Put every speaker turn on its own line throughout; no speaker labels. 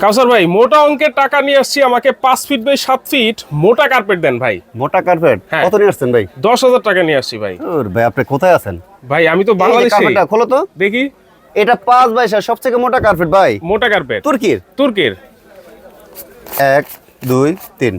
কাউসার ভাই মোটা অঙ্কের টাকা নিয়ে আসছি, আমাকে 5 ফিট বাই 7 ফিট মোটা কার্পেট দেন ভাই।
মোটা কার্পেট
হ্যাঁ।
কত নিয়ে আসছেন ভাই?
10,000 টাকা নিয়ে আসছি ভাই।
ওর ভাই আপনি কোথায় আছেন?
ভাই আমি তো বাংলাদেশে।
কার্পেটটা খোলো তো
দেখি।
এটা 5/7 সবথেকে মোটা কার্পেট ভাই।
মোটা কার্পেট
তুর্কির।
তুর্কির
1 2 3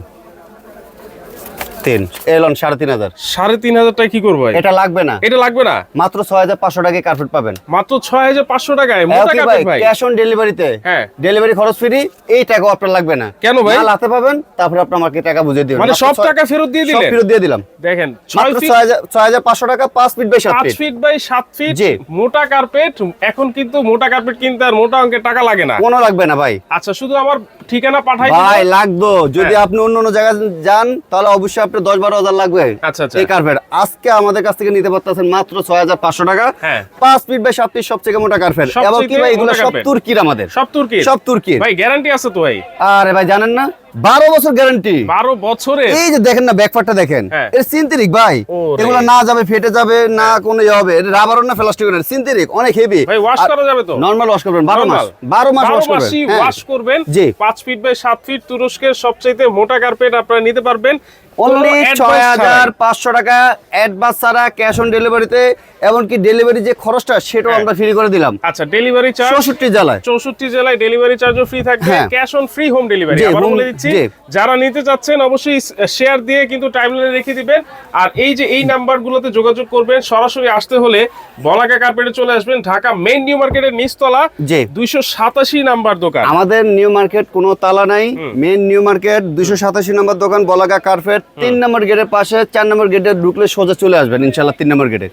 এলন 3,500।
3,500 টাকা কি করবো ভাই?
এটা লাগবে না,
এটা লাগবে না,
মাত্র 6,500 টাকায় কার্পেট পাবেন।
মাত্র 6,500 টাকায় মোটা
ওকে
কার্পেট ভাই।
ক্যাশ অন ডেলিভারিতে।
হ্যাঁ।
ডেলিভারি খরচ ফ্রি, এই টাকাও আপনার লাগবে না।
কেন ভাই?
মাল হাতে পাবেন, তারপর আপনি আমাকে টাকা বুঝিয়ে দিবেন।
মানে সব টাকা ফেরত দিয়ে
সব
দিলেন?
ফেরত দিয়ে দিলাম।
দেখেন 6
মাত্র
ফিট
6,500 টাকা 5 feet by 7
5
feet.
Feet by 7 feet
জি।
মোটা কার্পেট। এখন কিন্তু মোটা কার্পেট কিনতে আর মোটা অঙ্কের টাকা লাগে না।
কোনো লাগবে না ভাই।
আচ্ছা, শুধু আমার ঠিকানা পাঠাই
ভাই
দিবেন।
লাগবে, যদি
হ্যাঁ।
আপনি অন্য জায়গায় যান তাহলে অবশ্যই আপনার 10-12 হাজার লাগবে।
আচ্ছা, আচ্ছা।
এই কার্পেট আজকে আমাদের কাছ থেকে নিতে পারতেছেন মাত্র 6,500 টাকা।
হ্যাঁ।
5 ফিট বাই 7 ফিট সবথেকে মোটা কার্পেট। এবং কি
সবচেয়ে
ভাই এগুলো
মোটা
সব
কার্পেট।
তুর্কির আমাদের।
সব তুর্কির?
সব তুর্কির।
ভাই গ্যারান্টি আছে তো ভাই?
আরে ভাই জানেন না 12 বছর গ্যারান্টি।
12 বছরে?
এই যে দেখেন না ব্যাকপার্টটা দেখেন,
হ্যাঁ।
এটা সিনথেটিক ভাই।
ওরে।
এগুলো না যাবে ফেটে যাবে না, কোনো ইয়ে হবে। এটা রাবার না প্লাস্টিক না, সিনথেটিক, অনেক হেভি।
ভাই ওয়াশ করা যাবে তো?
নরমাল ওয়াশ করবেন 12 মাস। 12 মাস ওয়াশ করবেন। হ্যাঁ।
ওয়াশ করবেন।
জি।
5 ফিট বাই 7 ফিট তুরস্কের সবচেয়ে মোটা কার্পেট আপনারা নিতে পারবেন
অনলি
কোনো advance ছাড়াই।
6,500 টাকা অ্যাডভান্স ছাড়া, ক্যাশ অন ডেলিভারিতে। এমনকি ডেলিভারি যে খরচটা সেটাও
হ্যাঁ।
আমরা ফ্রি করে দিলাম
আচ্ছা, ডেলিভারি চার্জ
64 জেলায়।
64 জেলায় ডেলিভারি চার্জও ফ্রি থাকবে।
হ্যাঁ।
Cash on free home delivery.
জি,
আবার
home-
বলে দিচ্ছি,
জি।
যারা নিতে চাচ্ছেন অবশ্যই শেয়ার দিয়ে কিন্তু টাইমলাইনে রেখে দিবেন। আর এই যে এই নাম্বারগুলোতে যোগাযোগ করবেন। সরাসরি আসতে হলে বলাকা কার্পেটে চলে আসবেন, ঢাকা মেইন নিউ মার্কেটের নিচতলা
জি।
287 নাম্বার দোকান।
আমাদের নিউ মার্কেট কোনো তালা নাই, মেইন নিউ মার্কেট 287 নম্বর দোকান বলাগা কার্পেট। 3 নম্বর গেটের পাশে 4 নম্বর গেটে ঢুকলে সোজা চলে আসবেন ইনশাআল্লাহ 3 নম্বর গেটে।